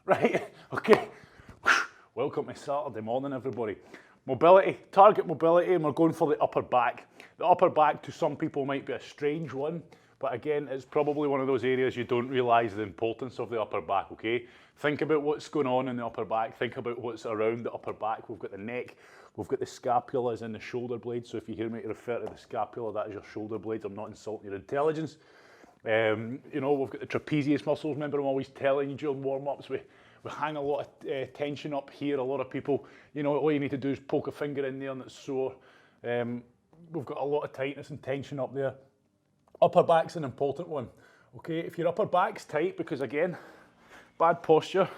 Right, okay. Welcome to Saturday morning, everybody. Mobility, target mobility, and we're going for the upper back. The upper back to some people might be a strange one, but again, it's probably one of those areas you don't realise the importance of the upper back, okay? Think about what's going on in the upper back, think about what's around the upper back. We've got the neck, we've got the scapulas and the shoulder blades, so if you hear me refer to the scapula, that is your shoulder blades. I'm not insulting your intelligence. You know, we've got the trapezius muscles. Remember, I'm always telling you during warm-ups, we hang a lot of tension up here. A lot of people, you know, all you need to do is poke a finger in there and it's sore. We've got a lot of tightness and tension up there. Upper back's an important one, okay? If your upper back's tight, because again, bad posture,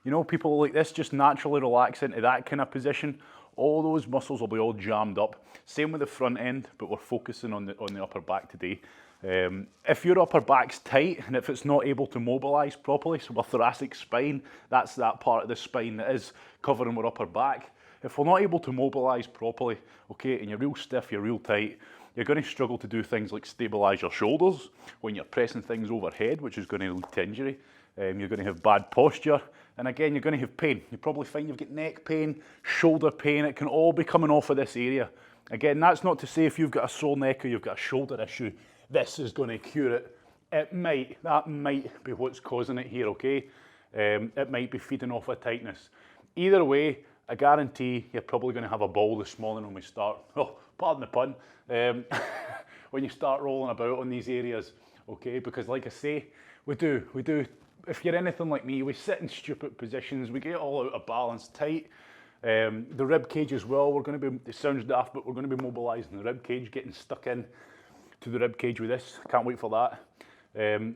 you know, people like this just naturally relax into that kind of position. All those muscles will be all jammed up. Same with the front end, but we're focusing on the upper back today. If your upper back's tight and if it's not able to mobilise properly, so our thoracic spine, that's that part of the spine that is covering our upper back. If we're not able to mobilise properly, okay, and you're real stiff, you're real tight, you're going to struggle to do things like stabilise your shoulders when you're pressing things overhead, which is going to lead to injury. You're going to have bad posture, and again, you're going to have pain. You probably find you've got neck pain, shoulder pain. It can all be coming off of this area. Again, that's not to say if you've got a sore neck or you've got a shoulder issue, this is going to cure it. That might be what's causing it here, okay? It might be feeding off a tightness. Either way, I guarantee you're probably going to have a ball this morning when we start, oh, pardon the pun, when you start rolling about on these areas, okay? Because like I say, we do, if you're anything like me, we sit in stupid positions, we get all out of balance, tight. The rib cage as well, we're going to be, it sounds daft, but we're going to be mobilising the rib cage, getting stuck in to the rib cage with this. Can't wait for that.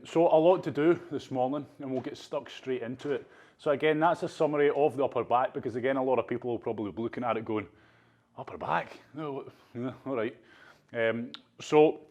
So a lot to do this morning, and we'll get stuck straight into it. So again, that's a summary of the upper back, because again, a lot of people will probably be looking at it going, upper back? No, yeah, all right. So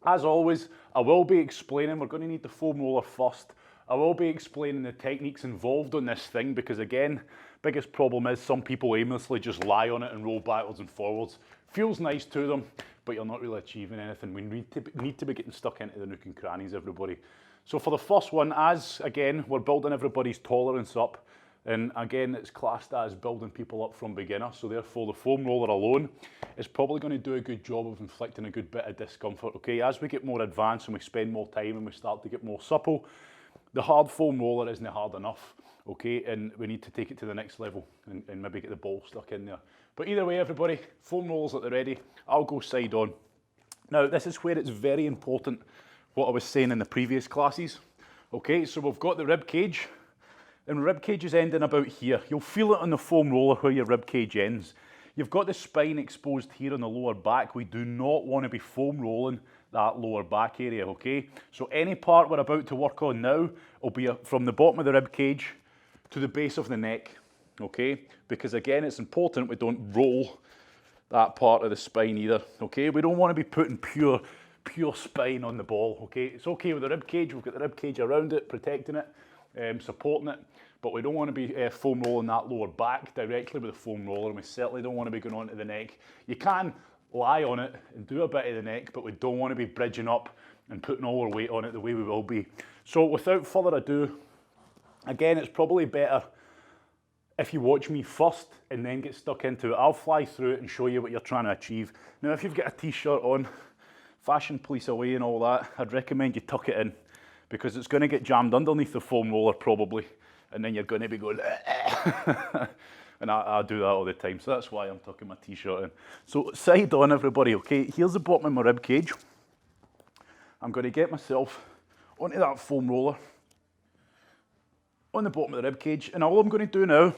as always, I will be explaining, we're going to need the foam roller first. I will be explaining the techniques involved on this thing, because again, biggest problem is some people aimlessly just lie on it and roll backwards and forwards. Feels nice to them, but you're not really achieving anything. We need to be getting stuck into the nook and crannies, everybody. So for the first one, as again, we're building everybody's tolerance up, and again, it's classed as building people up from beginner, so therefore the foam roller alone is probably going to do a good job of inflicting a good bit of discomfort, okay? As we get more advanced and we spend more time and we start to get more supple, the hard foam roller isn't hard enough, okay? And we need to take it to the next level and maybe get the ball stuck in there. But either way, everybody, foam rollers at the ready. I'll go side on. Now, this is where it's very important what I was saying in the previous classes. Okay, so we've got the rib cage, and rib cage is ending about here. You'll feel it on the foam roller where your rib cage ends. You've got the spine exposed here on the lower back. We do not want to be foam rolling that lower back area, okay? So any part we're about to work on now will be from the bottom of the rib cage to the base of the neck, okay? Because again, it's important we don't roll that part of the spine either, okay? We don't want to be putting pure spine on the ball, okay? It's okay with the rib cage. We've got the rib cage around it, protecting it, supporting it, but we don't want to be foam rolling that lower back directly with the foam roller, and we certainly don't want to be going onto the neck. You can lie on it and do a bit of the neck, but we don't want to be bridging up and putting all our weight on it the way we will be. So without further ado, again, it's probably better if you watch me first and then get stuck into it. I'll fly through it and show you what you're trying to achieve. Now, if you've got a t-shirt on, fashion police away and all that, I'd recommend you tuck it in, because it's going to get jammed underneath the foam roller probably, and then you're going to be going and I do that all the time, so that's why I'm tucking my t-shirt in. So side on, everybody, okay? Here's the bottom of my rib cage. I'm going to get myself onto that foam roller on the bottom of the rib cage, and all I'm going to do now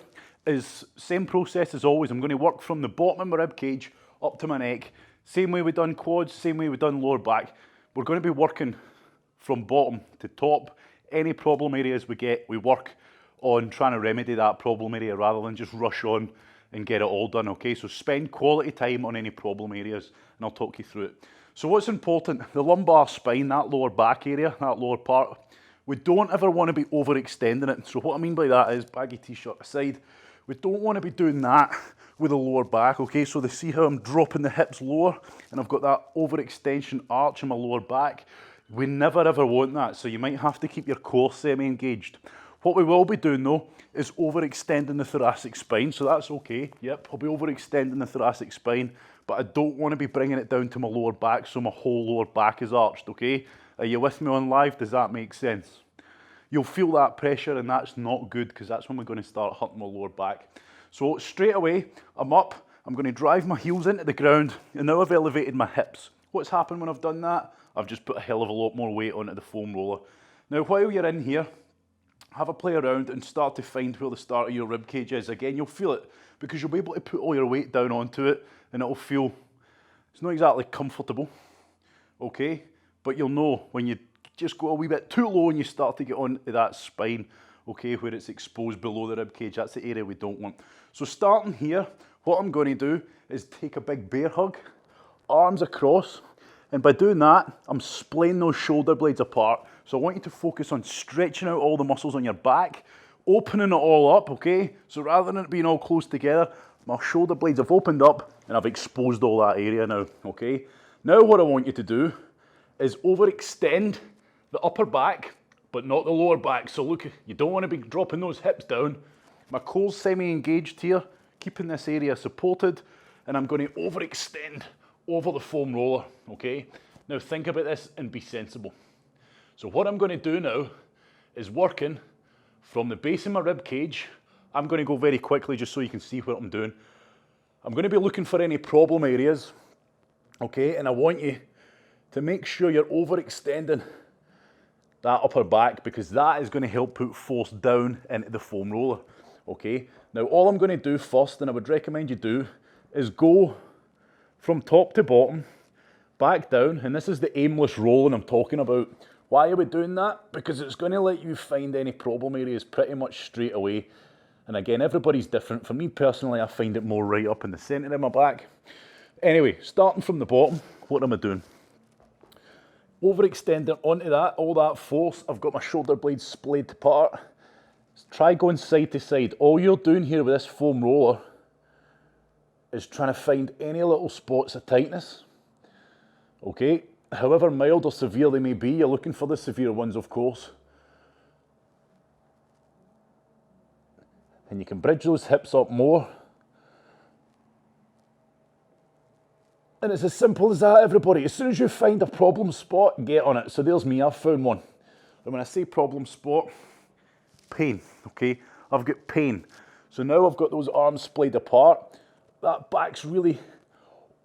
is same process as always. I'm going to work from the bottom of my rib cage up to my neck. Same way we've done quads, same way we've done lower back. We're going to be working from bottom to top. Any problem areas we get, we work on trying to remedy that problem area rather than just rush on and get it all done, okay? So spend quality time on any problem areas, and I'll talk you through it. So what's important, the lumbar spine, that lower back area, that lower part, we don't ever want to be overextending it. So what I mean by that is, baggy t-shirt aside, we don't want to be doing that with the lower back, okay? So see how I'm dropping the hips lower and I've got that overextension arch in my lower back? We never ever want that, so you might have to keep your core semi-engaged. What we will be doing though is overextending the thoracic spine, so that's okay. Yep, I'll be overextending the thoracic spine, but I don't want to be bringing it down to my lower back so my whole lower back is arched, okay? Are you with me on live? Does that make sense? You'll feel that pressure and that's not good because that's when we're going to start hurting my lower back. So straight away, I'm up, I'm going to drive my heels into the ground, and now I've elevated my hips. What's happened when I've done that? I've just put a hell of a lot more weight onto the foam roller. Now while you're in here, have a play around and start to find where the start of your rib cage is. Again, you'll feel it because you'll be able to put all your weight down onto it and it'll feel, it's not exactly comfortable, okay? But you'll know when you just go a wee bit too low and you start to get onto that spine, okay, where it's exposed below the rib cage. That's the area we don't want. So starting here, what I'm going to do is take a big bear hug, arms across, and by doing that, I'm splaying those shoulder blades apart. So I want you to focus on stretching out all the muscles on your back, opening it all up, okay? So rather than it being all close together, my shoulder blades have opened up and I've exposed all that area now, okay? Now what I want you to do is overextend the upper back, but not the lower back. So look, you don't want to be dropping those hips down. My core's semi-engaged here, keeping this area supported, and I'm going to overextend over the foam roller, okay? Now think about this and be sensible. So what I'm going to do now is working from the base of my rib cage. I'm going to go very quickly just so you can see what I'm doing. I'm going to be looking for any problem areas, okay? And I want you to make sure you're overextending that upper back because that is going to help put force down into the foam roller, okay? Now all I'm going to do first, and I would recommend you do, is go from top to bottom, back down, and this is the aimless rolling I'm talking about. Why are we doing that? Because it's going to let you find any problem areas pretty much straight away. And again, everybody's different. For me personally, I find it more right up in the centre of my back. Anyway, starting from the bottom, what am I doing? Overextending onto that, all that force. I've got my shoulder blades splayed apart. Try going side to side. All you're doing here with this foam roller is trying to find any little spots of tightness. Okay? However mild or severe they may be, you're looking for the severe ones, of course. And you can bridge those hips up more. And it's as simple as that, everybody. As soon as you find a problem spot, get on it. So there's me, I've found one. And when I say problem spot, pain, okay? I've got pain. So now I've got those arms splayed apart. That back's really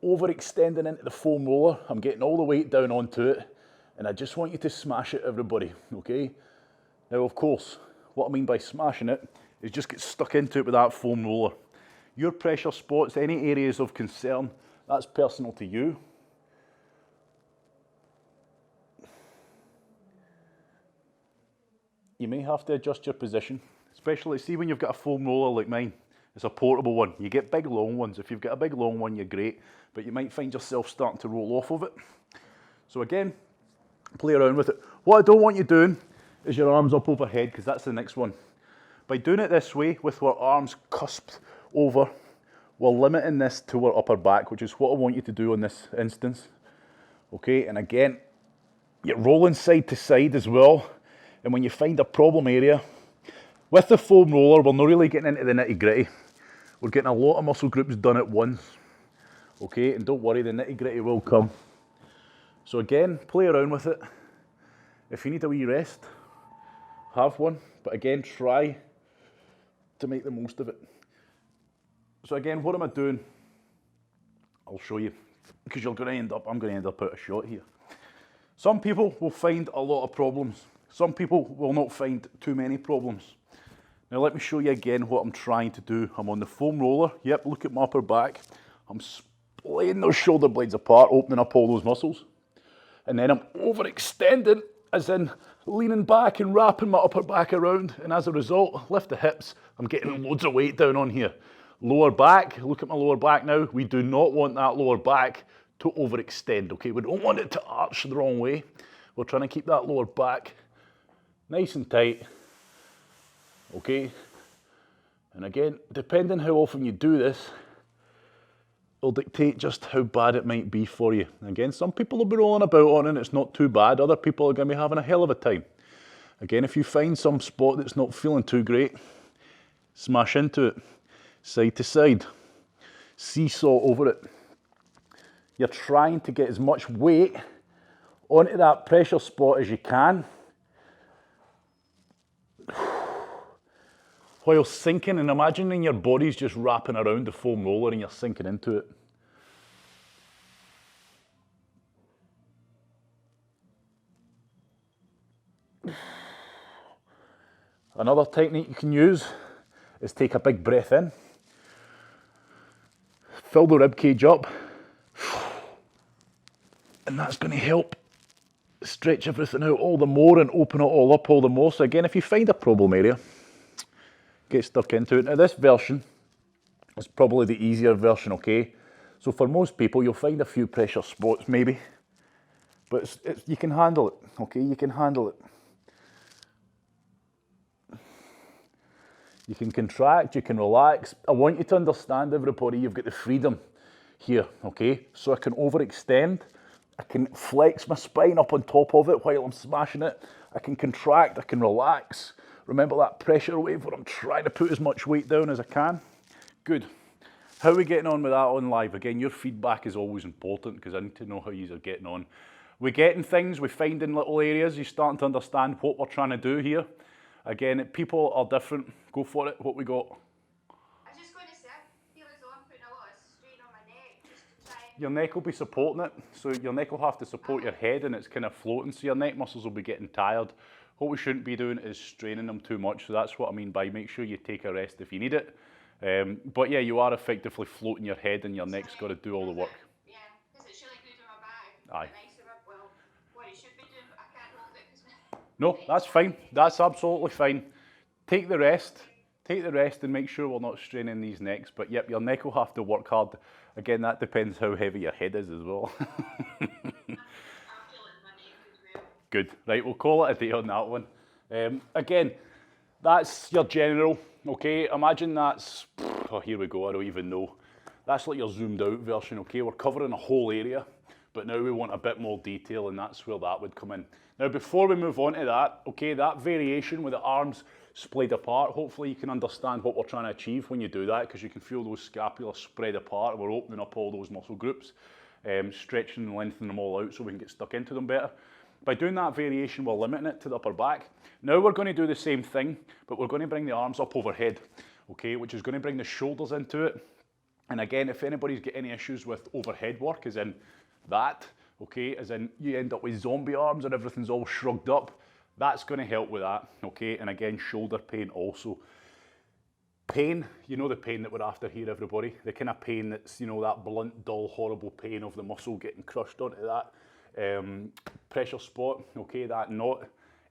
overextending into the foam roller. I'm getting all the weight down onto it, and I just want you to smash it, everybody, okay? Now, of course, what I mean by smashing it is just get stuck into it with that foam roller. Your pressure spots, any areas of concern, that's personal to you. You may have to adjust your position, especially, see when you've got a foam roller like mine. It's a portable one. You get big long ones. If you've got a big long one, you're great, but you might find yourself starting to roll off of it. So again, play around with it. What I don't want you doing is your arms up overhead, because that's the next one. By doing it this way, with our arms cusped over, we're limiting this to our upper back, which is what I want you to do in this instance. Okay, and again, you're rolling side to side as well, and when you find a problem area, with the foam roller, we're not really getting into the nitty gritty. We're getting a lot of muscle groups done at once, okay? And don't worry, the nitty gritty will come. So again, play around with it. If you need a wee rest, have one. But again, try to make the most of it. So again, what am I doing? I'll show you, because I'm going to end up out of shot here. Some people will find a lot of problems. Some people will not find too many problems. Now let me show you again what I'm trying to do. I'm on the foam roller. Yep, look at my upper back. I'm splaying those shoulder blades apart, opening up all those muscles. And then I'm overextending, as in leaning back and wrapping my upper back around. And as a result, lift the hips. I'm getting loads of weight down on here. Lower back, look at my lower back now. We do not want that lower back to overextend, okay? We don't want it to arch the wrong way. We're trying to keep that lower back nice and tight. Okay, and again, depending how often you do this, will dictate just how bad it might be for you. Again, some people will be rolling about on it and it's not too bad. Other people are going to be having a hell of a time. Again, if you find some spot that's not feeling too great, smash into it, side to side, seesaw over it. You're trying to get as much weight onto that pressure spot as you can, while sinking, and imagining your body's just wrapping around the foam roller and you're sinking into it. Another technique you can use is take a big breath in, fill the rib cage up, and that's going to help stretch everything out all the more and open it all up all the more. So again, if you find a problem area, get stuck into it. Now this version is probably the easier version, okay? So for most people, you'll find a few pressure spots maybe, but you can handle it, okay? You can handle it. You can contract, you can relax. I want you to understand, everybody, you've got the freedom here, okay? So I can overextend, I can flex my spine up on top of it while I'm smashing it. I can contract, I can relax. Remember that pressure wave where I'm trying to put as much weight down as I can? Good. How are we getting on with that on live? Again, your feedback is always important because I need to know how you are getting on. We're getting things, we're finding little areas, you're starting to understand what we're trying to do here. Again, people are different. Go for it. What we got? I was just going to say, I feel as though I'm putting a lot of strain on my neck just to try and... Your neck will be supporting it. So your neck will have to support your head and it's kind of floating. So your neck muscles will be getting tired. What we shouldn't be doing is straining them too much. So that's what I mean by make sure you take a rest if you need it. But yeah, you are effectively floating your head and your neck's got to do all the work. Yeah, because it's really good on my back. Aye. Nice of it. Well, what it should be doing, but I can't hold it because... No, that's fine. That's absolutely fine. Take the rest. Take the rest and make sure we're not straining these necks. But yep, your neck will have to work hard. Again, that depends how heavy your head is as well. I'm feeling my neck as well. Good. Right, we'll call it a day on that one. Again, that's your general. Okay, imagine that's... Oh, here we go. I don't even know. That's like your zoomed out version. Okay, we're covering a whole area. But now we want a bit more detail and that's where that would come in. Now before we move on to that, okay, that variation with the arms splayed apart, hopefully you can understand what we're trying to achieve when you do that because you can feel those scapula spread apart and we're opening up all those muscle groups, stretching and lengthening them all out so we can get stuck into them better. By doing that variation, we're limiting it to the upper back. Now we're going to do the same thing, but we're going to bring the arms up overhead, okay, which is going to bring the shoulders into it. And again, if anybody's got any issues with overhead work, as in that, okay, as in you end up with zombie arms and everything's all shrugged up, that's going to help with that, okay? And again, shoulder pain also. Pain, you know the pain that we're after here, everybody. The kind of pain that's, you know, that blunt, dull, horrible pain of the muscle getting crushed onto that pressure spot, okay, that not.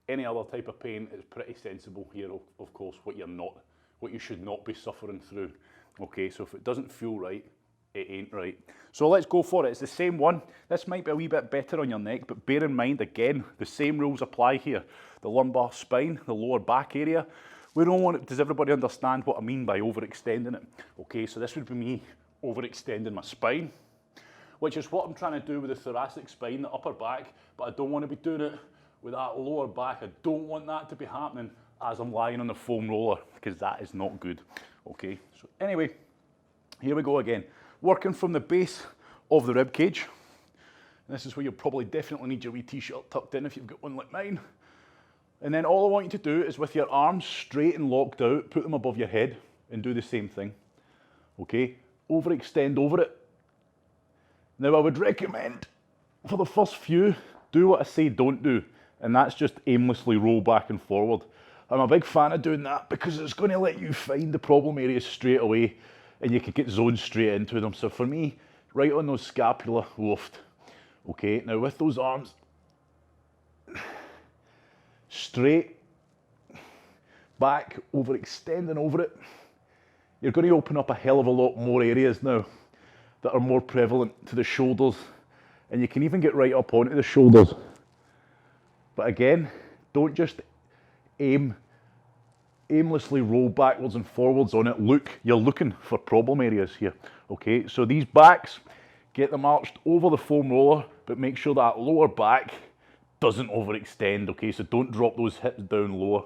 Any other type of pain is pretty sensible here, of course, what you should not be suffering through. Okay, so if it doesn't feel right, it ain't right. So let's go for it. It's the same one. This might be a wee bit better on your neck, but bear in mind, again, the same rules apply here. The lumbar spine, the lower back area. We don't want it, does everybody understand what I mean by overextending it? Okay, so this would be me overextending my spine, which is what I'm trying to do with the thoracic spine, the upper back, but I don't want to be doing it with that lower back. I don't want that to be happening as I'm lying on the foam roller, because that is not good. Okay, so anyway, here we go again. Working from the base of the rib cage. This is where you'll probably definitely need your wee t-shirt tucked in if you've got one like mine. And then all I want you to do is with your arms straight and locked out, put them above your head and do the same thing. Okay, overextend over it. Now I would recommend for the first few, do what I say don't do. And that's just aimlessly roll back and forward. I'm a big fan of doing that because it's going to let you find the problem areas straight away and you can get zoned straight into them. So for me, right on those scapula, woofed. Okay, now with those arms, straight, back, overextending over it, you're going to open up a hell of a lot more areas now that are more prevalent to the shoulders. And you can even get right up onto the shoulders. But again, don't just aimlessly roll backwards and forwards on it. Look, you're looking for problem areas here. Okay, so these backs, get them arched over the foam roller, but make sure that lower back doesn't overextend, okay? So don't drop those hips down lower.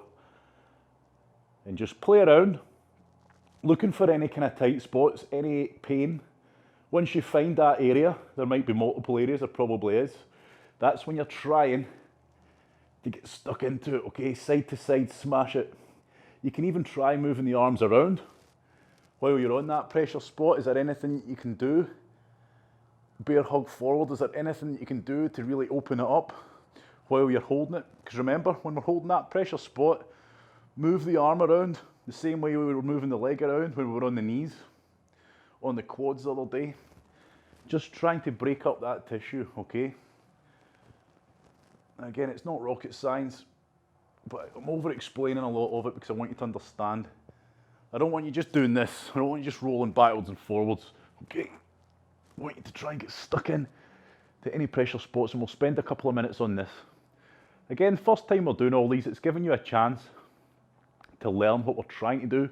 And just play around, looking for any kind of tight spots, any pain. Once you find that area, there might be multiple areas, there probably is. That's when you're trying to get stuck into it, okay? Side to side, smash it. You can even try moving the arms around while you're on that pressure spot. Is there anything you can do? Bear hug forward, is there anything you can do to really open it up while you're holding it? Because remember, when we're holding that pressure spot, move the arm around the same way we were moving the leg around when we were on the knees, on the quads the other day. Just trying to break up that tissue, okay? Again, it's not rocket science, but I'm over explaining a lot of it because I want you to understand. I don't want you just doing this. I don't want you just rolling backwards and forwards, okay? I want you to try and get stuck in to any pressure spots, and we'll spend a couple of minutes on this. Again, first time we're doing all these, it's giving you a chance to learn what we're trying to do,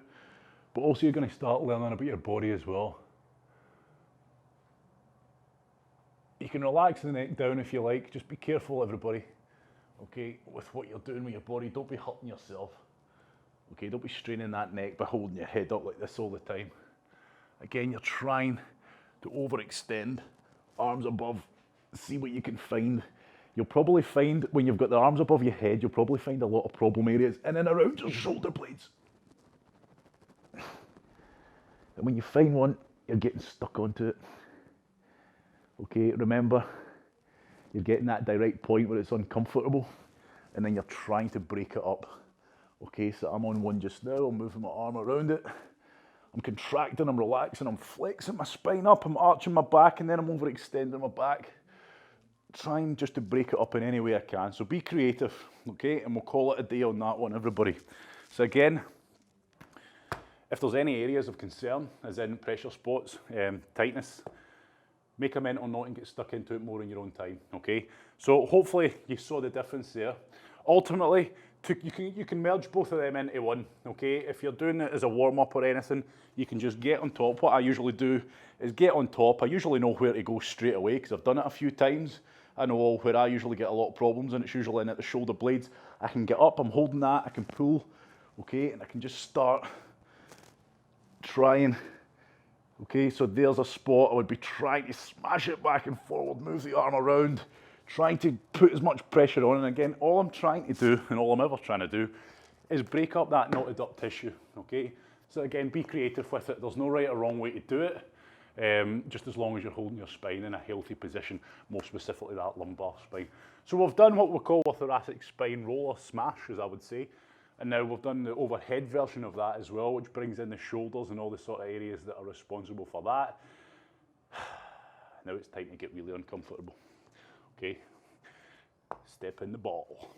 but also you're going to start learning about your body as well. You can relax the neck down if you like, just be careful everybody, okay, with what you're doing with your body. Don't be hurting yourself, okay, don't be straining that neck by holding your head up like this all the time. Again, you're trying to overextend, arms above, see what you can find. You'll probably find, when you've got the arms above your head, you'll probably find a lot of problem areas in and around your shoulder blades. And when you find one, you're getting stuck onto it. Okay, remember, you're getting that direct point where it's uncomfortable, and then you're trying to break it up. Okay, so I'm on one just now, I'm moving my arm around it. I'm contracting, I'm relaxing, I'm flexing my spine up, I'm arching my back, and then I'm overextending my back. Trying just to break it up in any way I can. So be creative, okay? And we'll call it a day on that one, everybody. So again, if there's any areas of concern, as in pressure spots, tightness, make a mental note and get stuck into it more in your own time, okay? So hopefully you saw the difference there. Ultimately, you can merge both of them into one, okay? If you're doing it as a warm-up or anything, you can just get on top. What I usually do is get on top. I usually know where to go straight away because I've done it a few times. I know where I usually get a lot of problems, and it's usually in at the shoulder blades. I can get up, I'm holding that, I can pull, okay? And I can just start trying. Okay, so there's a spot. I would be trying to smash it back and forward, move the arm around, trying to put as much pressure on. And again, all I'm trying to do, and all I'm ever trying to do, is break up that knotted up tissue, okay? So again, be creative with it. There's no right or wrong way to do it, just as long as you're holding your spine in a healthy position, more specifically that lumbar spine. So we've done what we call a thoracic spine roller smash, as I would say. And now we've done the overhead version of that as well, which brings in the shoulders and all the sort of areas that are responsible for that. Now it's time to get really uncomfortable. Okay, step in the ball.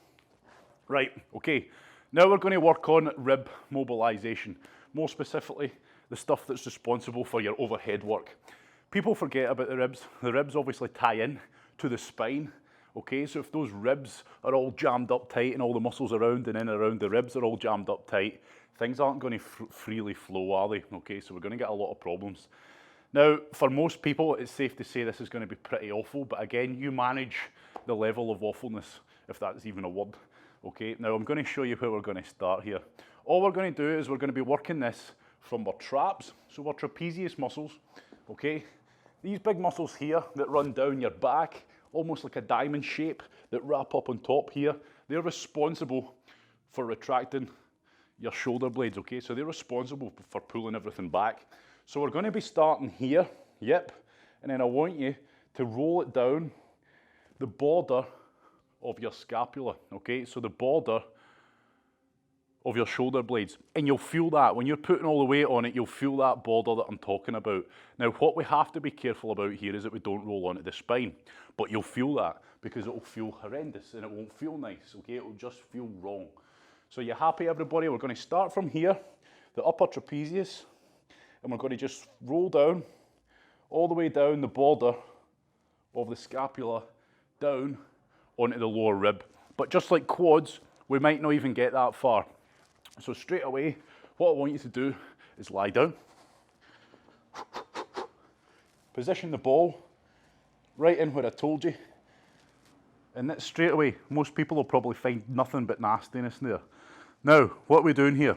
Right, okay, now we're going to work on rib mobilization. More specifically, the stuff that's responsible for your overhead work. People forget about the ribs. The ribs obviously tie in to the spine. Okay, so if those ribs are all jammed up tight and all the muscles around and in and around the ribs are all jammed up tight, things aren't going to freely flow, are they? Okay, so we're going to get a lot of problems. Now, for most people, it's safe to say this is going to be pretty awful, but again, you manage the level of awfulness, if that's even a word. Okay, now I'm going to show you where we're going to start here. All we're going to do is we're going to be working this from our traps, so our trapezius muscles, okay? These big muscles here that run down your back, almost like a diamond shape that wrap up on top here, they're responsible for retracting your shoulder blades, okay? So they're responsible for pulling everything back. So we're going to be starting here, yep, and then I want you to roll it down the border of your scapula, okay? So the border of your shoulder blades, and you'll feel that when you're putting all the weight on it, you'll feel that border that I'm talking about. Now what we have to be careful about here is that we don't roll onto the spine, but you'll feel that because it will feel horrendous and it won't feel nice, okay? It will just feel wrong. So you happy, everybody? We're going to start from here, the upper trapezius, and we're going to just roll down all the way down the border of the scapula down onto the lower rib. But just like quads, we might not even get that far. So straight away, what I want you to do is lie down. Position the ball right in where I told you. And that straight away, most people will probably find nothing but nastiness there. Now, what we're doing here,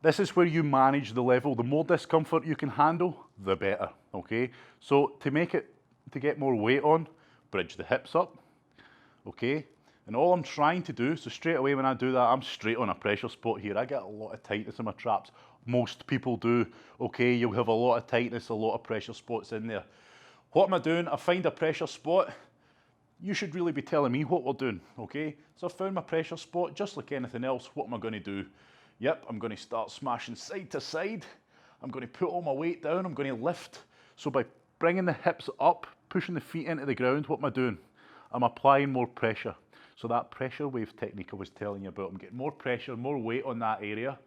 this is where you manage the level. The more discomfort you can handle, the better, okay? So to make it, to get more weight on, bridge the hips up, okay? And all I'm trying to do, so straight away when I do that, I'm straight on a pressure spot here. I get a lot of tightness in my traps. Most people do, okay? You'll have a lot of tightness, a lot of pressure spots in there. What am I doing? I find a pressure spot. You should really be telling me what we're doing, okay? So I found my pressure spot, just like anything else. What am I going to do? Yep, I'm going to start smashing side to side. I'm going to put all my weight down. I'm going to lift. So by bringing the hips up, pushing the feet into the ground, what am I doing? I'm applying more pressure. So that pressure wave technique I was telling you about, I'm getting more pressure, more weight on that area.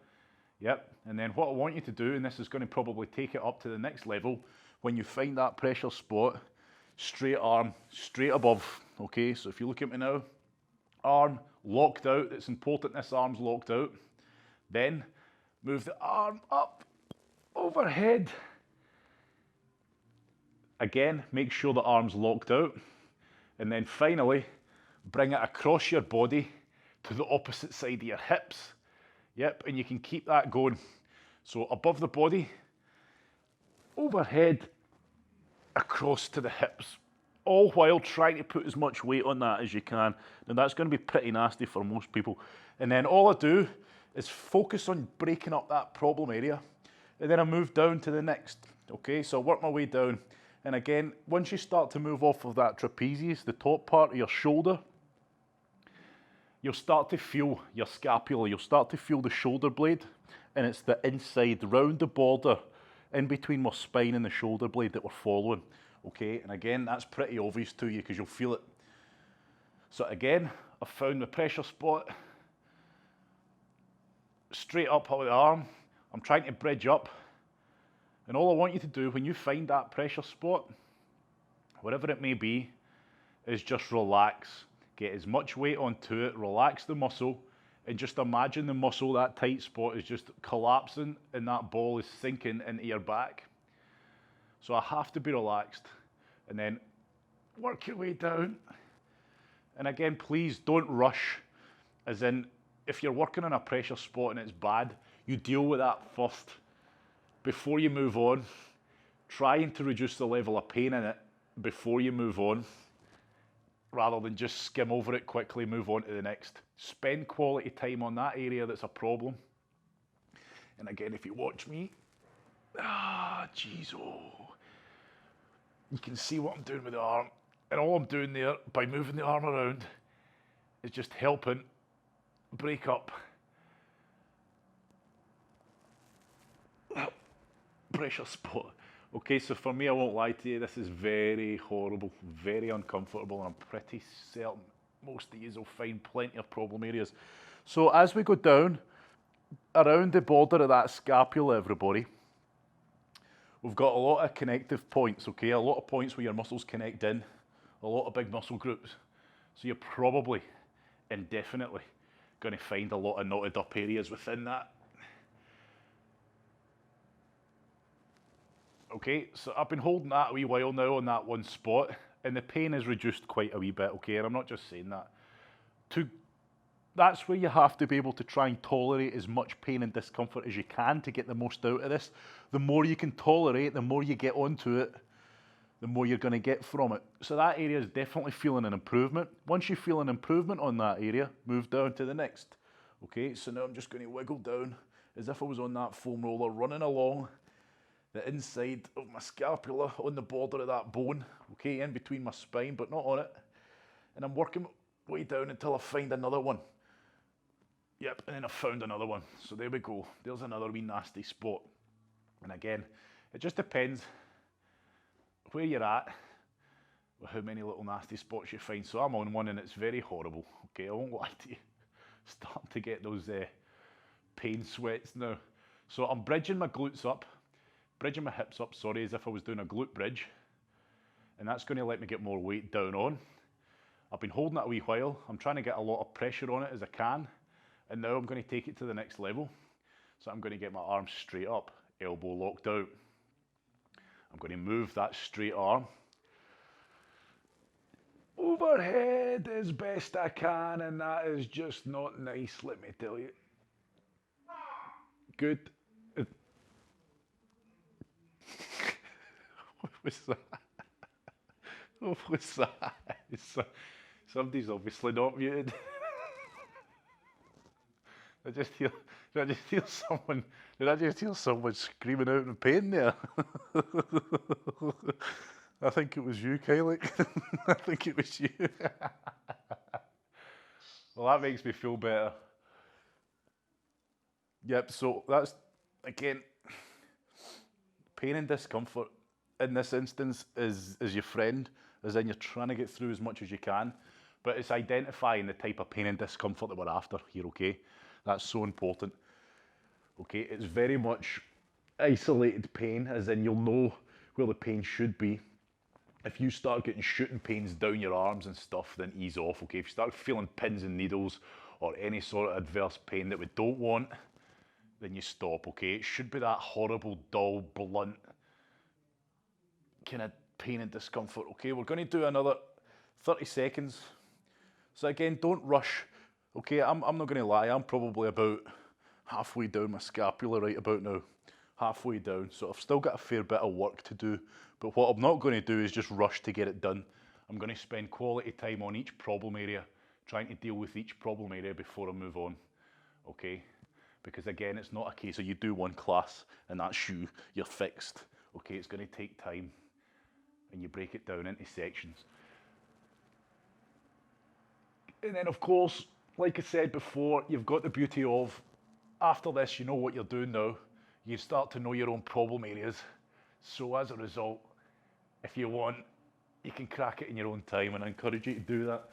Yep, and then what I want you to do, and this is going to probably take it up to the next level, when you find that pressure spot, straight arm, straight above, okay? So if you look at me now, arm locked out, it's important this arm's locked out. Then move the arm up, overhead. Again, make sure the arm's locked out. And then finally, bring it across your body to the opposite side of your hips. Yep, and you can keep that going. So above the body, overhead, across to the hips, all while trying to put as much weight on that as you can. Now that's going to be pretty nasty for most people. And then all I do is focus on breaking up that problem area, and then I move down to the next. Okay, so I work my way down. And again, once you start to move off of that trapezius, the top part of your shoulder, you'll start to feel your scapula, you'll start to feel the shoulder blade, and it's the inside, round the border, in between my spine and the shoulder blade that we're following. Okay, and again, that's pretty obvious to you because you'll feel it. So again, I've found the pressure spot, straight up with the arm. I'm trying to bridge up. And all I want you to do when you find that pressure spot, whatever it may be, is just relax. Get as much weight onto it, relax the muscle, and just imagine the muscle, that tight spot, is just collapsing and that ball is sinking into your back. So I have to be relaxed. And then work your way down. And again, please don't rush. As in, if you're working on a pressure spot and it's bad, you deal with that first before you move on. Trying to reduce the level of pain in it before you move on, rather than just skim over it quickly, move on to the next. Spend quality time on that area that's a problem. And again, if you watch me, jeez, you can see what I'm doing with the arm. And all I'm doing there, by moving the arm around, is just helping break up that pressure spot. Okay, so for me, I won't lie to you, this is very horrible, very uncomfortable, and I'm pretty certain most of you will find plenty of problem areas. So as we go down, around the border of that scapula, everybody, we've got a lot of connective points, okay? A lot of points where your muscles connect in, a lot of big muscle groups. So you're probably, and definitely, going to find a lot of knotted up areas within that. Okay, so I've been holding that a wee while now on that one spot, and the pain is reduced quite a wee bit, okay? And I'm not just saying that. That's where you have to be able to try and tolerate as much pain and discomfort as you can to get the most out of this. The more you can tolerate, the more you get onto it, the more you're going to get from it. So that area is definitely feeling an improvement. Once you feel an improvement on that area, move down to the next. Okay, so now I'm just going to wiggle down as if I was on that foam roller, running along the inside of my scapula on the border of that bone, okay, in between my spine, but not on it. And I'm working my way down until I find another one. Yep, and then I found another one. So there we go. There's another wee nasty spot. And again, it just depends where you're at with how many little nasty spots you find. So I'm on one and it's very horrible. Okay, I won't lie to you. Starting to get those pain sweats now. So I'm bridging my glutes up, bridging my hips up, sorry, as if I was doing a glute bridge. And that's going to let me get more weight down on. I've been holding it a wee while. I'm trying to get a lot of pressure on it as I can. And now I'm going to take it to the next level. So I'm going to get my arm straight up, elbow locked out. I'm going to move that straight arm. overhead as best I can, and that is just not nice, let me tell you. Good. What was that? What was that? Somebody's obviously not muted. I just hear, did I just hear someone? Did I just hear someone screaming out in pain there? I think it was you, Kylie. I think it was you. Well, that makes me feel better. Yep. So that's again, pain and discomfort in this instance is your friend, as in you're trying to get through as much as you can, but it's identifying the type of pain and discomfort that we're after here. Okay, that's so important. Okay, it's very much isolated pain, as in you'll know where the pain should be. If you start getting shooting pains down your arms and stuff, then ease off. Okay, if you start feeling pins and needles or any sort of adverse pain that we don't want, then you stop. Okay, it should be that horrible, dull, blunt kind of pain and discomfort. Okay, we're going to do another 30 seconds. So again, don't rush. Okay, I'm not going to lie, I'm probably about halfway down my scapula right about now. Halfway down, so I've still got a fair bit of work to do, but what I'm not going to do is just rush to get it done. I'm going to spend quality time on each problem area, trying to deal with each problem area before I move on. Okay, because again, it's not a case of you do one class and that's you're fixed. Okay, it's going to take time, and you break it down into sections. And then of course, like I said before, you've got the beauty of, after this, you know what you're doing now. You start to know your own problem areas. So as a result, if you want, you can crack it in your own time, and I encourage you to do that.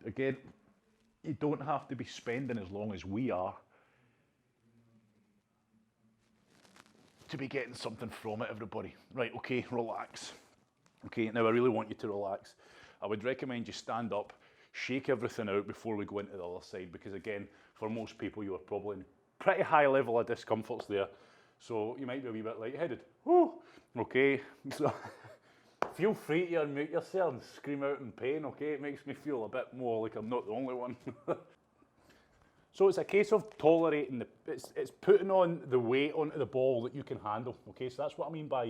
Again, you don't have to be spending as long as we are to be getting something from it, everybody. Right, okay, relax. Okay, now I really want you to relax. I would recommend you stand up, shake everything out before we go into the other side, because again, for most people, you are probably in pretty high level of discomforts there. So you might be a wee bit lightheaded. Woo! Okay, so feel free to unmute yourself and scream out in pain, okay? It makes me feel a bit more like I'm not the only one. So it's a case of tolerating, it's putting on the weight onto the ball that you can handle, okay? So that's what I mean by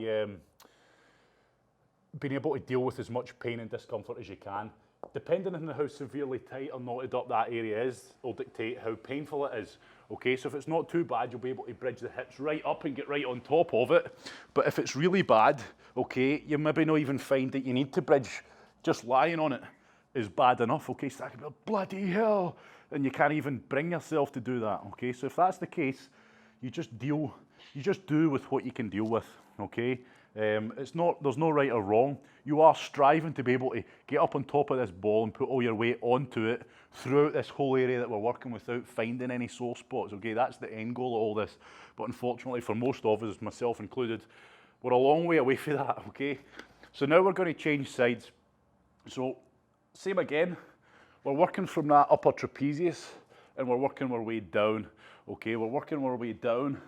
being able to deal with as much pain and discomfort as you can. Depending on how severely tight or knotted up that area is, will dictate how painful it is. Okay, so if it's not too bad, you'll be able to bridge the hips right up and get right on top of it. But if it's really bad, okay, you maybe not even find that you need to bridge. Just lying on it is bad enough, okay? So that could be like, bloody hell, and you can't even bring yourself to do that, okay? So if that's the case, you just do with what you can deal with, okay? There's no right or wrong. You are striving to be able to get up on top of this ball and put all your weight onto it throughout this whole area that we're working without finding any sore spots, okay? That's the end goal of all this. But unfortunately for most of us, myself included, we're a long way away from that, okay? So now we're going to change sides. So same again, we're working from that upper trapezius and we're working our way down, okay? We're working our way down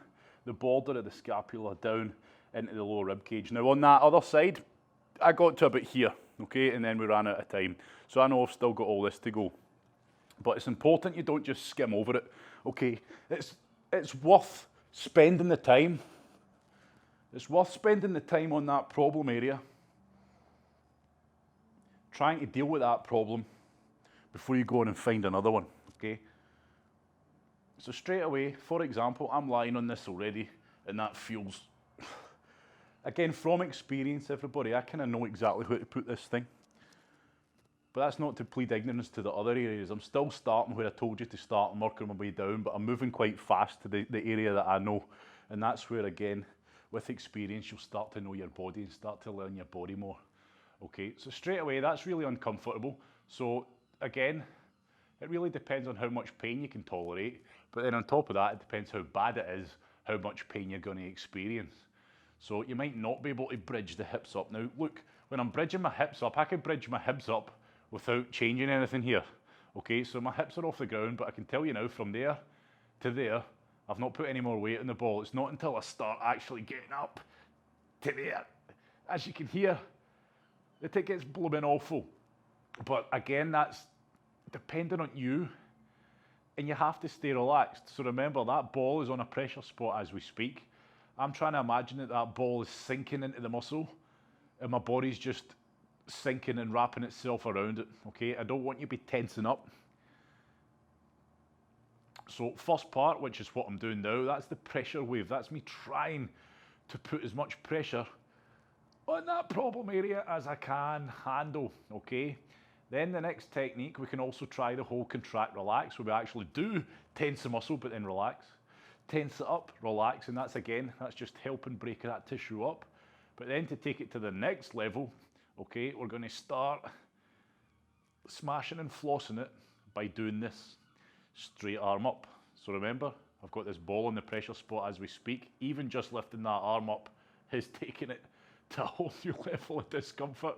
the border of the scapula, down into the lower rib cage. Now on that other side, I got to about here, okay, and then we ran out of time. So I know I've still got all this to go. But it's important you don't just skim over it, okay? It's worth spending the time. It's worth spending the time on that problem area, trying to deal with that problem before you go on and find another one, okay? So straight away, for example, I'm lying on this already, and that feels, again, from experience, everybody, I kind of know exactly how to put this thing. But that's not to plead ignorance to the other areas. I'm still starting where I told you to start and working my way down, but I'm moving quite fast to the area that I know. And that's where, again, with experience, you'll start to know your body and start to learn your body more. Okay, so straight away, that's really uncomfortable. So again, it really depends on how much pain you can tolerate. But then on top of that, it depends how bad it is, how much pain you're going to experience. So you might not be able to bridge the hips up. Now, look, when I'm bridging my hips up, I can bridge my hips up without changing anything here. Okay, so my hips are off the ground, but I can tell you now, from there to there, I've not put any more weight on the ball. It's not until I start actually getting up to there, as you can hear, that it gets blooming awful. But again, that's dependent on you, and you have to stay relaxed. So remember, that ball is on a pressure spot as we speak. I'm trying to imagine that that ball is sinking into the muscle, and my body's just sinking and wrapping itself around it, okay? I don't want you to be tensing up. So first part, which is what I'm doing now, that's the pressure wave. That's me trying to put as much pressure on that problem area as I can handle, okay? Then the next technique, we can also try the whole contract relax, where we actually do tense the muscle, but then relax. Tense it up, relax, and that's just helping break that tissue up. But then to take it to the next level, okay, we're gonna start smashing and flossing it by doing this. Straight arm up. So remember, I've got this ball on the pressure spot as we speak. Even just lifting that arm up is taking it to a whole new level of discomfort.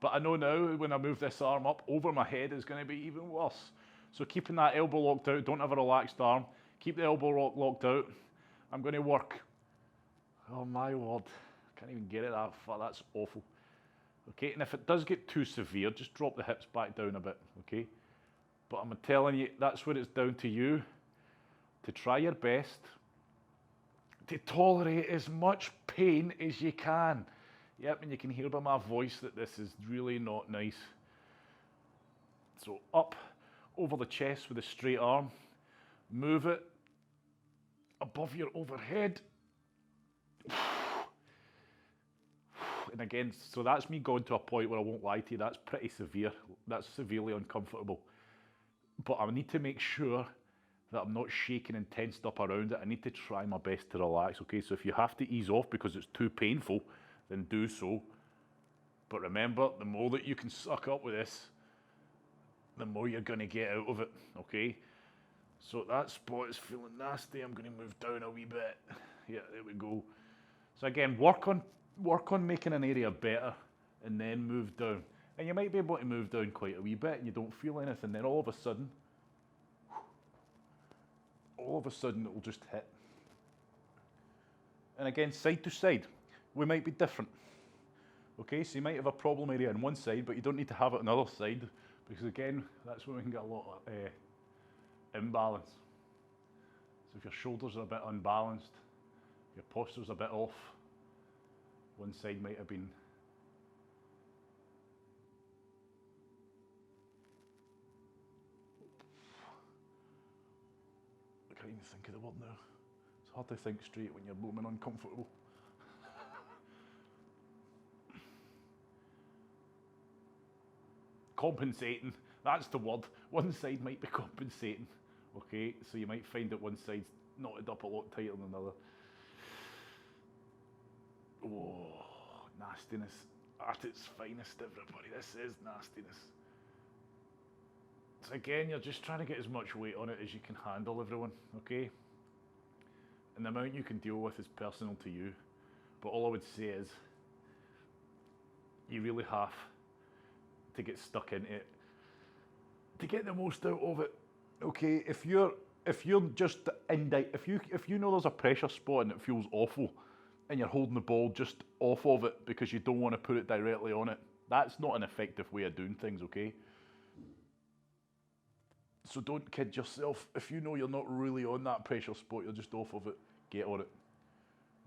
But I know now when I move this arm up over my head is going to be even worse. So keeping that elbow locked out, don't have a relaxed arm. Keep the elbow locked out. I'm going to work. Oh my word, I can't even get it that far, that's awful. Okay, and if it does get too severe, just drop the hips back down a bit, okay? But I'm telling you, that's where it's down to you to try your best to tolerate as much pain as you can. Yep, and you can hear by my voice that this is really not nice. So up over the chest with a straight arm, move it above your overhead. And again, so that's me going to a point where I won't lie to you, that's pretty severe. That's severely uncomfortable. But I need to make sure that I'm not shaking and tensed up around it. I need to try my best to relax, okay? So if you have to ease off because it's too painful, then do so. But remember, the more that you can suck up with this, the more you're gonna get out of it, okay? So that spot is feeling nasty. I'm gonna move down a wee bit. Yeah, there we go. So again, work on making an area better and then move down. And you might be able to move down quite a wee bit and you don't feel anything. Then all of a sudden it will just hit. And again, side to side, we might be different. Okay, so you might have a problem area on one side, but you don't need to have it on the other side, because again, that's where we can get a lot of imbalance. So if your shoulders are a bit unbalanced, your posture's a bit off, one side might have been I can't even think of the word now. It's hard to think straight when you're blooming uncomfortable. Compensating, that's the word. One side might be compensating, okay? So you might find that one side's knotted up a lot tighter than the other. Oh, nastiness at its finest, everybody. This is nastiness. So again, you're just trying to get as much weight on it as you can handle, everyone, okay? And the amount you can deal with is personal to you. But all I would say is, you really have to get stuck into it to get the most out of it, okay? If you're just if you know there's a pressure spot and it feels awful, and you're holding the ball just off of it because you don't want to put it directly on it, that's not an effective way of doing things, okay? So don't kid yourself. If you know you're not really on that pressure spot, you're just off of it, get on it.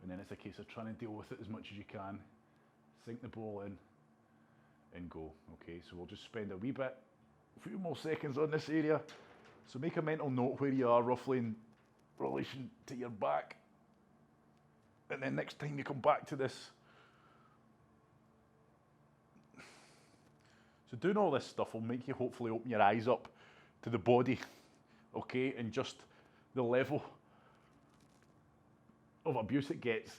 And then it's a case of trying to deal with it as much as you can, sink the ball in, and go, okay? So we'll just spend a few more seconds on this area. So make a mental note where you are roughly in relation to your back. And then next time you come back to this. So doing all this stuff will make you hopefully open your eyes up to the body, okay? And just the level of abuse it gets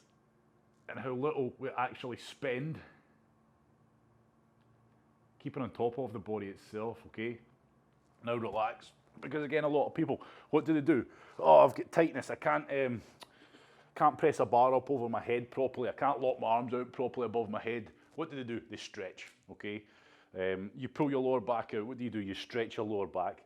and how little we actually spend keeping on top of the body itself, okay? Now relax, because again, a lot of people, what do? Oh, I've got tightness, I can't press a bar up over my head properly, I can't lock my arms out properly above my head. What do? They stretch, okay? You pull your lower back out, what do? You stretch your lower back.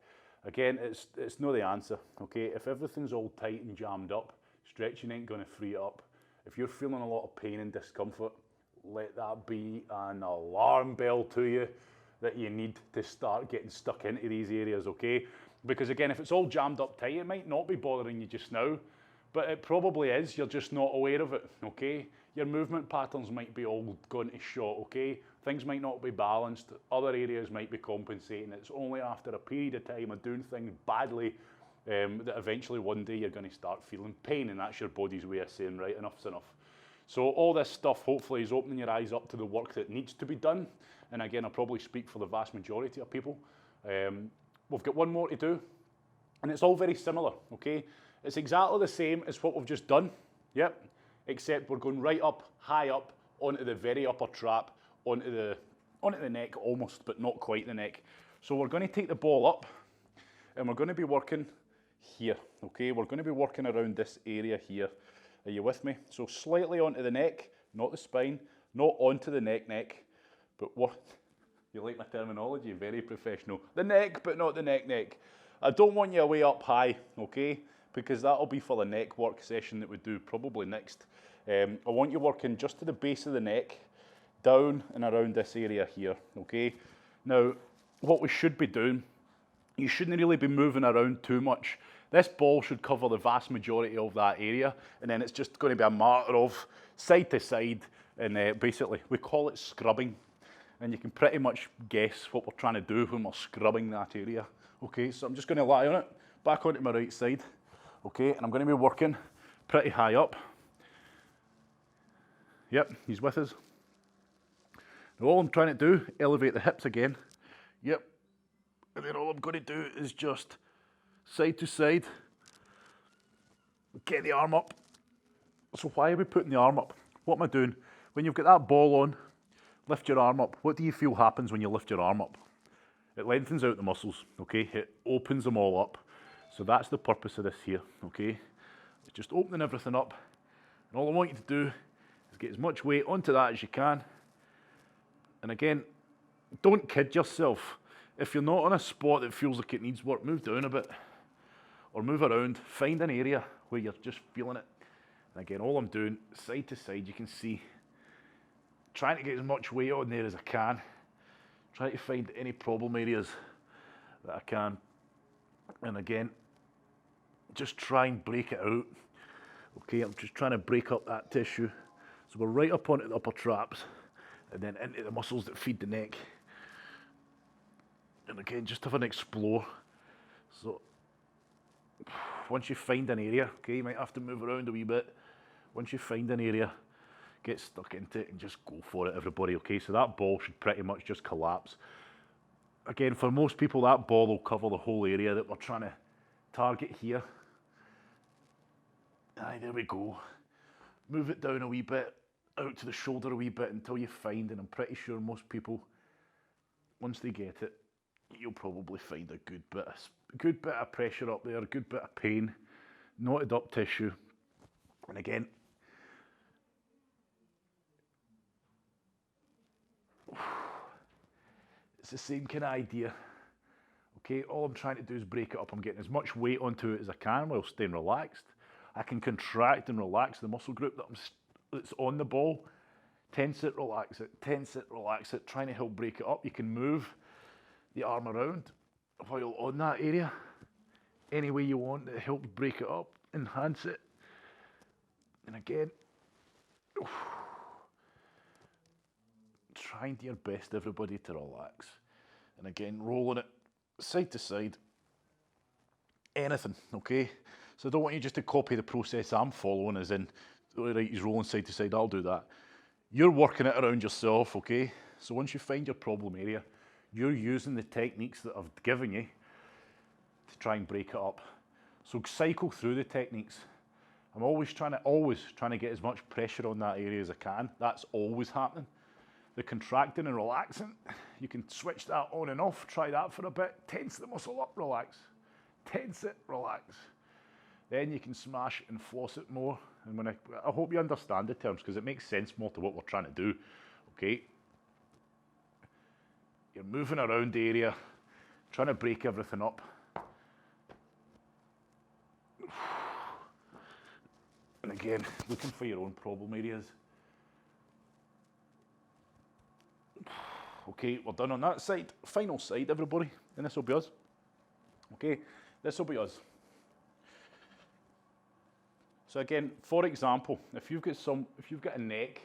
Again, it's not the answer, okay? If everything's all tight and jammed up, stretching ain't gonna free it up. If you're feeling a lot of pain and discomfort, let that be an alarm bell to you. that you need to start getting stuck into these areas, okay? Because again, if it's all jammed up tight, it might not be bothering you just now, but it probably is, you're just not aware of it, okay? Your movement patterns might be all going to shot, okay? Things might not be balanced, other areas might be compensating. It's only after a period of time of doing things badly that eventually one day you're going to start feeling pain, and that's your body's way of saying, right, enough's enough. So all this stuff hopefully is opening your eyes up to the work that needs to be done. And again, I'll probably speak for the vast majority of people. We've got one more to do, and it's all very similar, okay? It's exactly the same as what we've just done, yep, except we're going right up, high up, onto the very upper trap, onto the neck almost, but not quite the neck. So we're going to take the ball up, and we're going to be working here, okay? We're going to be working around this area here. Are you with me? So slightly onto the neck, not the spine, not onto the neck, but what? You like my terminology? Very professional. The neck, but not the neck. I don't want you way up high, okay? Because that'll be for the neck work session that we do probably next. I want you working just to the base of the neck, down and around this area here, okay? Now, what we should be doing, you shouldn't really be moving around too much. This ball should cover the vast majority of that area, and then it's just going to be a matter of side to side, and basically we call it scrubbing. And you can pretty much guess what we're trying to do when we're scrubbing that area. Okay, so I'm just going to lie on it, back onto my right side. Okay, and I'm going to be working pretty high up. Yep, he's with us. Now all I'm trying to do, elevate the hips again. Yep, and then all I'm going to do is just side to side, get the arm up. So why are we putting the arm up? What am I doing? When you've got that ball on, lift your arm up. What do you feel happens when you lift your arm up? It lengthens out the muscles, okay? It opens them all up. So that's the purpose of this here, okay? It's just opening everything up. And all I want you to do is get as much weight onto that as you can. And again, don't kid yourself. If you're not on a spot that feels like it needs work, move down a bit or move around. Find an area where you're just feeling it. And again, all I'm doing, side to side, you can see, trying to get as much weight on there as I can. Try to find any problem areas that I can. And again, just try and break it out. Okay, I'm just trying to break up that tissue. So we're right up onto the upper traps and then into the muscles that feed the neck. And again, just have an explore. So once you find an area, okay, you might have to move around a wee bit. Once you find an area, get stuck into it and just go for it, everybody, okay? So that ball should pretty much just collapse. Again, for most people, that ball will cover the whole area that we're trying to target here. Aye, there we go. Move it down a wee bit, out to the shoulder a wee bit until you find, and I'm pretty sure most people, once they get it, you'll probably find a good bit of pressure up there, a good bit of pain, knotted up tissue. And again, it's the same kind of idea. Okay, all I'm trying to do is break it up. I'm getting as much weight onto it as I can while staying relaxed. I can contract and relax the muscle group that's on the ball. Tense it, relax it, trying to help break it up. You can move the arm around while on that area any way you want to help break it up, enhance it. And again, trying your best, everybody, to relax. And again, rolling it side to side. Anything, okay? So I don't want you just to copy the process I'm following, as in, all right, he's rolling side to side, I'll do that. You're working it around yourself, okay? So once you find your problem area, you're using the techniques that I've given you to try and break it up. So cycle through the techniques. I'm always trying to get as much pressure on that area as I can. That's always happening. The contracting and relaxing, you can switch that on and off. Try that for a bit. Tense the muscle up, relax. Tense it, relax. Then you can smash and floss it more. And when I hope you understand the terms, because it makes sense more to what we're trying to do. Okay. You're moving around the area, trying to break everything up. And again, looking for your own problem areas. Okay, we're done on that side. Final side, everybody, and this will be us. Okay, this will be us. So again, for example, if you've got a neck,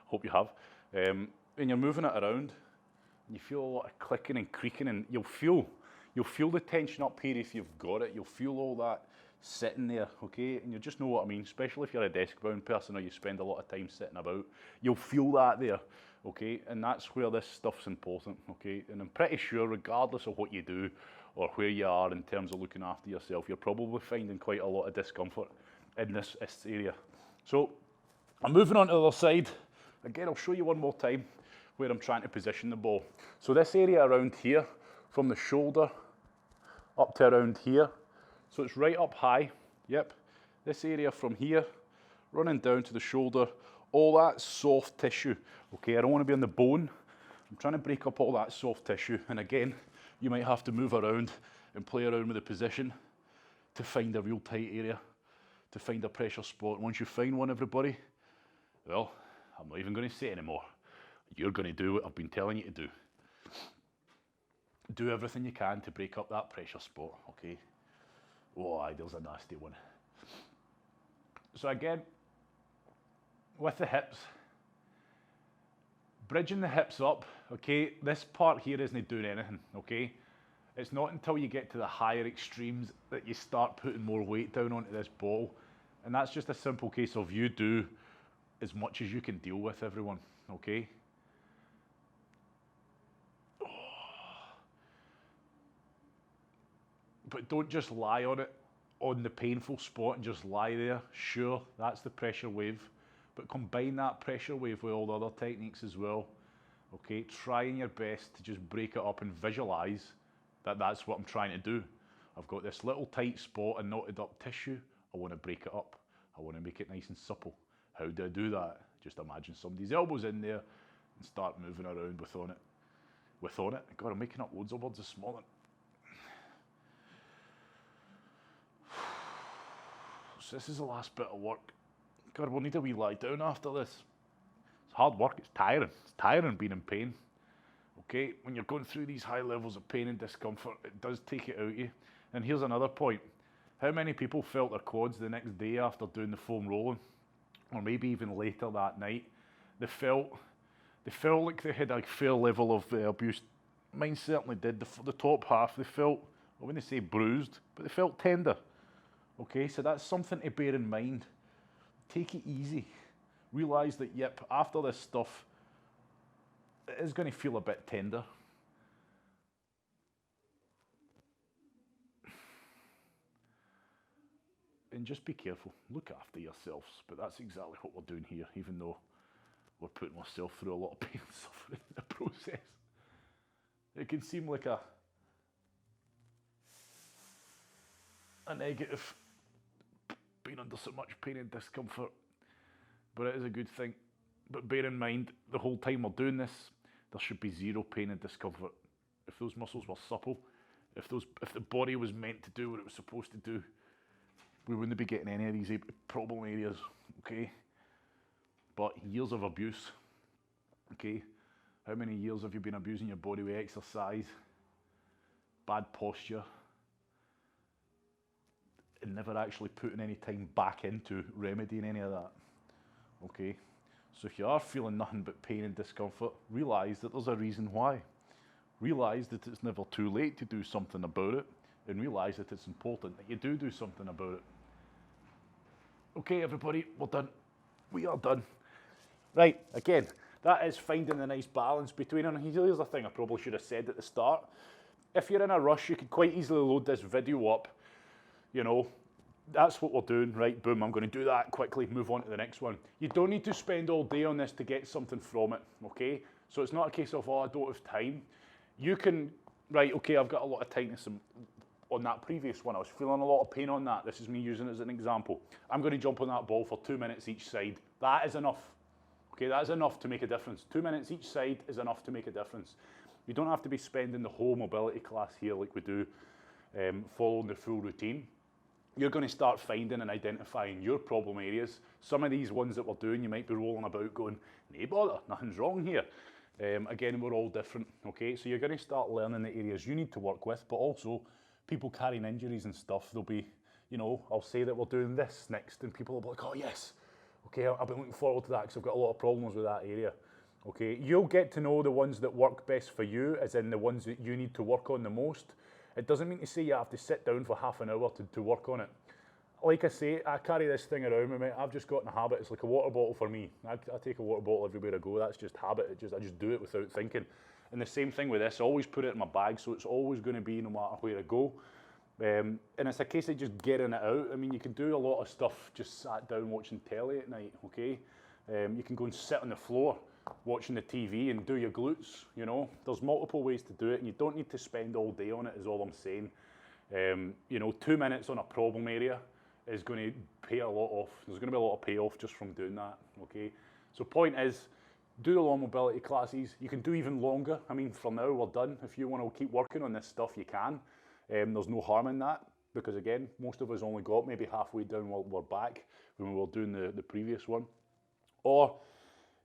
hope you have, and you're moving it around, and you feel a lot of clicking and creaking, and you'll feel the tension up here if you've got it. You'll feel all that sitting there, okay? And you just know what I mean, especially if you're a desk-bound person or you spend a lot of time sitting about. You'll feel that there, okay? And that's where this stuff's important, okay? And I'm pretty sure, regardless of what you do or where you are in terms of looking after yourself, you're probably finding quite a lot of discomfort in this area. So I'm moving on to the other side. Again, I'll show you one more time where I'm trying to position the ball. So this area around here, from the shoulder up to around here, so it's right up high, yep. This area from here, running down to the shoulder, all that soft tissue, okay? I don't want to be on the bone. I'm trying to break up all that soft tissue, and again, you might have to move around and play around with the position to find a real tight area, to find a pressure spot. Once you find one, everybody, well, I'm not even going to say anymore. You're going to do what I've been telling you to do. Do everything you can to break up that pressure spot, okay? Oh, aye, there's a nasty one. So again, with the hips, bridging the hips up, okay? This part here isn't doing anything, okay? It's not until you get to the higher extremes that you start putting more weight down onto this ball. And that's just a simple case of you do as much as you can deal with, everyone, okay? But don't just lie on it, on the painful spot, and just lie there. Sure, that's the pressure wave, but combine that pressure wave with all the other techniques as well. Okay, trying your best to just break it up and visualize that that's what I'm trying to do. I've got this little tight spot and knotted up tissue. I want to break it up. I want to make it nice and supple. How do I do that? Just imagine somebody's elbows in there and start moving around with on it. God, I'm making up loads of words this morning. So this is the last bit of work. God, we'll need a wee lie down after this. It's hard work, it's tiring. It's tiring being in pain. Okay, when you're going through these high levels of pain and discomfort, it does take it out of you. And here's another point. How many people felt their quads the next day after doing the foam rolling? Or maybe even later that night? They felt like they had a fair level of abuse. Mine certainly did. The top half, they felt, I wouldn't say bruised, but they felt tender. Okay, so that's something to bear in mind. Take it easy. Realize that, yep, after this stuff, it is going to feel a bit tender. And just be careful. Look after yourselves. But that's exactly what we're doing here, even though we're putting ourselves through a lot of pain and suffering in the process. It can seem like a negative, being under so much pain and discomfort, but it is a good thing. But bear in mind, the whole time we're doing this, there should be zero pain and discomfort. If those muscles were supple, if the body was meant to do what it was supposed to do, we wouldn't be getting any of these problem areas, okay? But years of abuse, okay? How many years have you been abusing your body with exercise, bad posture, and never actually putting any time back into remedying any of that, okay? So if you are feeling nothing but pain and discomfort, realize that there's a reason why. Realize that it's never too late to do something about it, and realize that it's important that you do something about it. Okay, everybody, we're done. We are done. Right, again, that is finding the nice balance between, and here's the thing I probably should have said at the start. If you're in a rush, you could quite easily load this video up. You know, that's what we're doing, right? Boom, I'm going to do that quickly, move on to the next one. You don't need to spend all day on this to get something from it, okay? So it's not a case of, oh, I don't have time. You can, right, okay, I've got a lot of tightness on that previous one. I was feeling a lot of pain on that. This is me using it as an example. I'm going to jump on that ball for 2 minutes each side. That is enough. Okay, that is enough to make a difference. 2 minutes each side is enough to make a difference. You don't have to be spending the whole mobility class here like we do, following the full routine. You're going to start finding and identifying your problem areas. Some of these ones that we're doing, you might be rolling about going, "Nay bother, nothing's wrong here." Again, we're all different, okay? So you're going to start learning the areas you need to work with, but also people carrying injuries and stuff, they'll be, you know, I'll say that we're doing this next, and people will be like, oh yes, okay, I've been looking forward to that because I've got a lot of problems with that area. Okay, you'll get to know the ones that work best for you, as in the ones that you need to work on the most. It doesn't mean to say you have to sit down for half an hour to work on it. Like I say, I carry this thing around with me. I've just got in a habit. It's like a water bottle for me. I take a water bottle everywhere I go. That's just habit. I just do it without thinking. And the same thing with this. I always put it in my bag, so it's always going to be no matter where I go. And it's a case of just getting it out. I mean, you can do a lot of stuff just sat down watching telly at night, okay? You can go and sit on the floor watching the TV and do your glutes, you know. There's multiple ways to do it, and you don't need to spend all day on it, is all I'm saying. You know, 2 minutes on a problem area is going to pay a lot off. There's going to be a lot of payoff just from doing that, okay? So point is, do the long mobility classes. You can do even longer. I mean, for now, we're done. If you want to keep working on this stuff, you can. There's no harm in that, because again, most of us only got maybe halfway down while we're back when we were doing the previous one. Or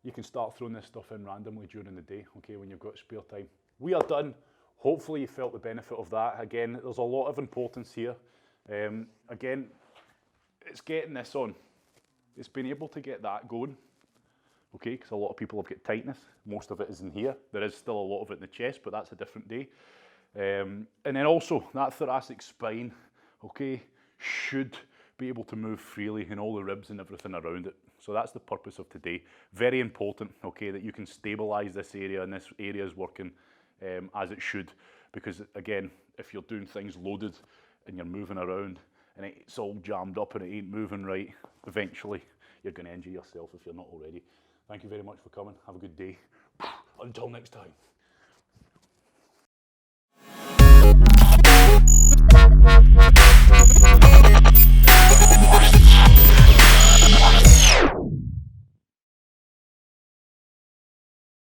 you can start throwing this stuff in randomly during the day, okay, when you've got spare time. We are done. Hopefully you felt the benefit of that. Again, there's a lot of importance here. Again, it's getting this on. It's been able to get that going, okay, because a lot of people have got tightness. Most of it is in here. There is still a lot of it in the chest, but that's a different day. And then also, that thoracic spine, okay, should be able to move freely, and all the ribs and everything around it. So that's the purpose of today. Very important, okay, that you can stabilize this area, and this area is working as it should. Because again, if you're doing things loaded and you're moving around and it's all jammed up and it ain't moving right, eventually you're going to injure yourself if you're not already. Thank you very much for coming. Have a good day. Until next time.